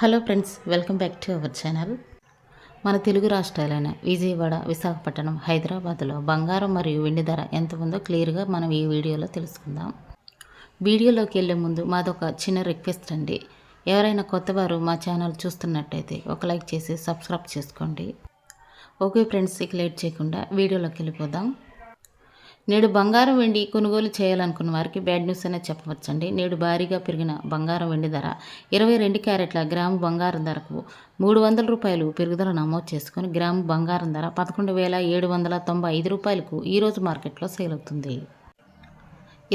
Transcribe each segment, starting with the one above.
Hello friends, welcome back to our channel. మన తెలుగు రాష్ట్రాలైన విజయవాడ, విశాఖపట్నం, హైదరాబాద్లో బంగారం మరియు వెండి ధర ఎంత ఉందో క్లియర్గా మనం ఈ వీడియోలో తెలుసుకుందాం. వీడియోలోకి వెళ్ళే ముందు మాదొక చిన్న రిక్వెస్ట్ అండి. ఎవరైనా కొత్తవారు మా ఛానల్ చూస్తున్నట్టయితే ఒక లైక్ చేసి సబ్స్క్రైబ్ చేసుకోండి. ఓకే ఫ్రెండ్స్, ఇక లేట్ చేయకుండా వీడియోలోకి వెళ్ళిపోదాం. నేడు బంగారం వెండి కొనుగోలు చేయాలనుకున్న వారికి బ్యాడ్ న్యూస్ అనే చెప్పవచ్చండి. నేడు భారీగా పెరిగిన బంగారం వెండి ధర 22 క్యారెట్ల గ్రాము బంగారం ధరకు 300 రూపాయలు పెరుగుదల నమోదు చేసుకుని గ్రాము బంగారం ధర 11,795 రూపాయలకు ఈరోజు మార్కెట్లో సేల్ అవుతుంది.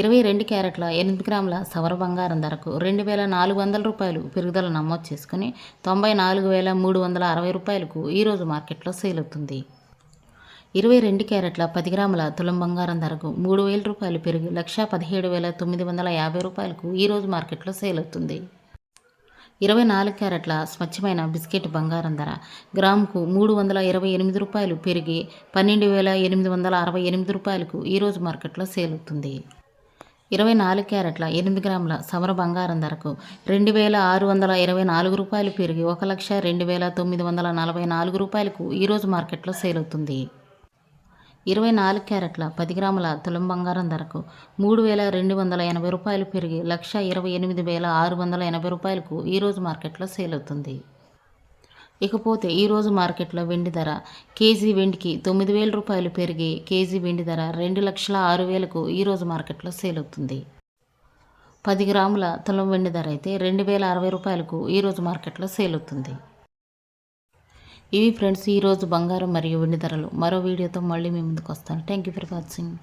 22 క్యారెట్ల 8 గ్రాముల సవర బంగారం ధరకు 2,400 రూపాయలు పెరుగుదల నమోదు చేసుకుని 94,360 రూపాయలకు ఈరోజు మార్కెట్లో సేల్ అవుతుంది. 22 క్యారెట్ల 10 గ్రాముల తులం బంగారం ధరకు 3,000 రూపాయలు పెరిగి 1,17,950 రూపాయలకు ఈరోజు మార్కెట్లో సేల్ అవుతుంది. 24 క్యారెట్ల స్వచ్ఛమైన బిస్కెట్ బంగారం ధర గ్రాముకు 328 రూపాయలు పెరిగి 12,868 రూపాయలకు ఈరోజు మార్కెట్లో సేల్ అవుతుంది. 24 క్యారెట్ల 8 గ్రాముల సవర బంగారం ధరకు 2,624 రూపాయలు పెరిగి 1,02,944 రూపాయలకు ఈరోజు మార్కెట్లో సేల్ అవుతుంది. 24 క్యారెట్ల 10 గ్రాముల తులం బంగారం ధరకు 3,280 రూపాయలు పెరిగి 1,28,680 రూపాయలకు ఈరోజు మార్కెట్లో సేల్ అవుతుంది. ఇకపోతే ఈరోజు మార్కెట్లో వెండి ధర కేజీ వెండికి 9,000 రూపాయలు పెరిగి కేజీ వెండి ధర 2,06,000కు ఈరోజు మార్కెట్లో సేల్ అవుతుంది. 10 గ్రాముల తులం వెండి ధర అయితే 2,060 రూపాయలకు ఈరోజు మార్కెట్లో సేల్ అవుతుంది. ఇవి ఫ్రెండ్స్ ఈరోజు బంగారం మరియు వెండి ధరలు. మరో వీడియోతో మళ్ళీ మీ ముందుకు వస్తాను. Thank you for watching.